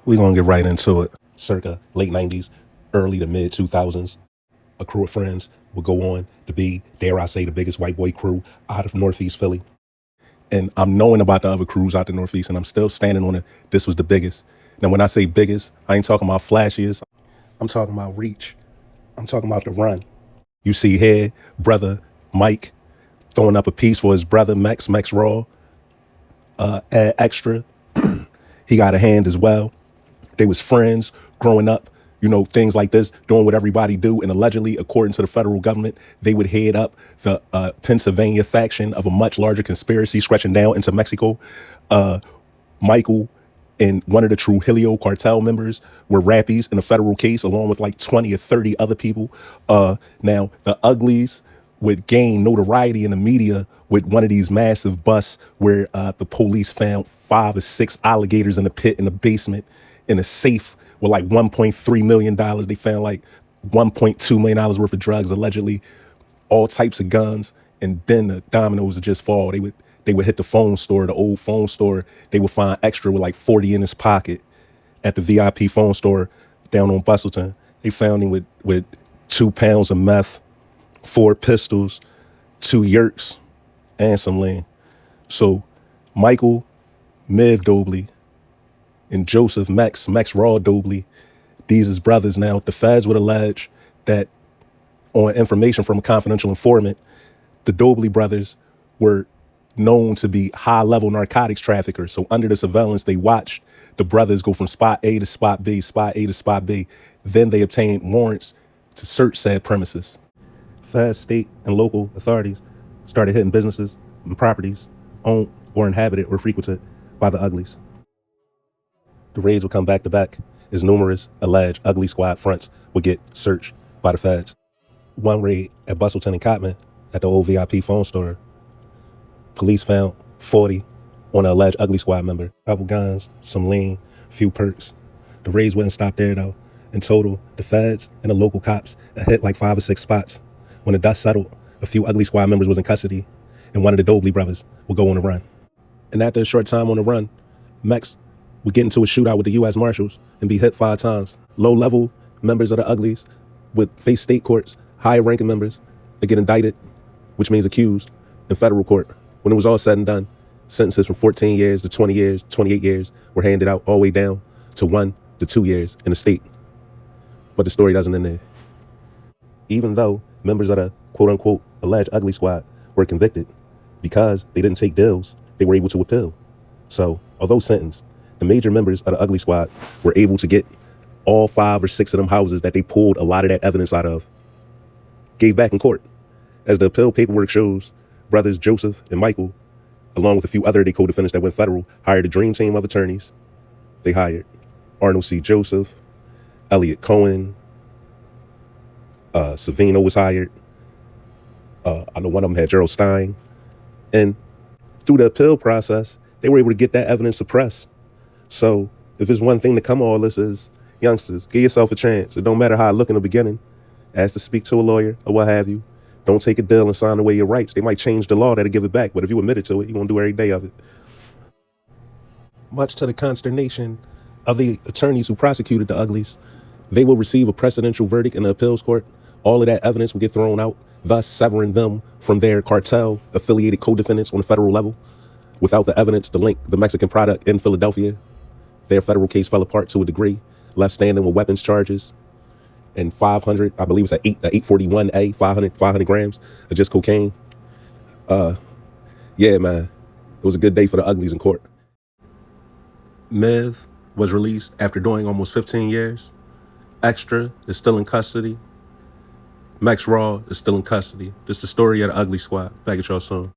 We're going to get right into it. Circa late 90s, early to mid 2000s, a crew of friends would go on to be, dare I say, the biggest white boy crew out of Northeast Philly. And I'm knowing about the other crews out the Northeast, and I'm still standing on it. This was the biggest. Now, when I say biggest, I ain't talking about flashiest. I'm talking about reach. I'm talking about the run. You see here, brother Mike throwing up a piece for his brother Max Raw. Add extra. He got a hand as well. They was friends growing up, things like this, doing what everybody do. And allegedly, according to the federal government, they would head up the Pennsylvania faction of a much larger conspiracy stretching down into Mexico. Michael and one of the Trujillo cartel members were rappies in a federal case, along with like 20 or 30 other people. Now, the Uglies would gain notoriety in the media with one of these massive busts where the police found 5 or 6 alligators in a pit in the basement in a safe with like $1.3 million. They found like $1.2 million worth of drugs, allegedly, all types of guns. And then the dominoes would just fall. They would hit the phone store, the old phone store. They would find extra with like 40 in his pocket at the VIP phone store down on Bustleton. They found him with 2 pounds of meth, 4 pistols, 2 yerks, and some lean. So Michael Miv Dobley and Joseph Max Raw Dobley, these is brothers now. The feds would allege that on information from a confidential informant, the Dobley brothers were known to be high-level narcotics traffickers. So under the surveillance, they watched the brothers go from spot A to spot B, spot A to spot B. Then they obtained warrants to search said premises. Feds, state, and local authorities started hitting businesses and properties owned or inhabited or frequented by the Uglies. The raids would come back to back as numerous alleged Ugly Squad fronts would get searched by the feds. One raid at Bustleton and Cotman at the old VIP phone store, police found 40 on an alleged Ugly Squad member, couple guns, some lean, few perks. The raids wouldn't stop there though. In total, the feds and the local cops had hit like 5 or 6 spots. When the dust settled, a few Ugly Squad members was in custody, and one of the Dobley brothers would go on a run. And after a short time on the run, Max would get into a shootout with the U.S. Marshals and be hit 5 times. Low-level members of the Uglies would face state courts. Higher-ranking members would get indicted, which means accused, in federal court. When it was all said and done, sentences from 14 years to 20 years, 28 years were handed out all the way down to 1 to 2 years in the state. But the story doesn't end there. Even though members of the quote-unquote alleged Ugly Squad were convicted because they didn't take deals, they were able to appeal. So, although sentenced, the major members of the Ugly Squad were able to get all 5 or 6 of them houses that they pulled a lot of that evidence out of, gave back in court. As the appeal paperwork shows, brothers Joseph and Michael, along with a few other of their co-defendants that went federal, hired a dream team of attorneys. They hired Arnold C. Joseph, Elliot Cohen, Savino was hired. I know one of them had Gerald Stein. And through the appeal process, they were able to get that evidence suppressed. So if there's one thing to come of all this is, youngsters, give yourself a chance. It don't matter how it look in the beginning. Ask to speak to a lawyer or what have you. Don't take a deal and sign away your rights. They might change the law that'll give it back, but if you admitted to it, you're going to do every day of it. Much to the consternation of the attorneys who prosecuted the Uglies, they will receive a precedential verdict in the appeals court. All of that evidence will get thrown out, thus severing them from their cartel-affiliated co-defendants on the federal level. Without the evidence to link the Mexican product in Philadelphia, their federal case fell apart to a degree, left standing with weapons charges and 500, I believe it's an 841A, 500 grams of just cocaine. Yeah, man, it was a good day for the Uglies in court. Miv was released after doing almost 15 years. Extra is still in custody. Max Raw is still in custody. This is the story of the Ugly Squad. Back at y'all soon.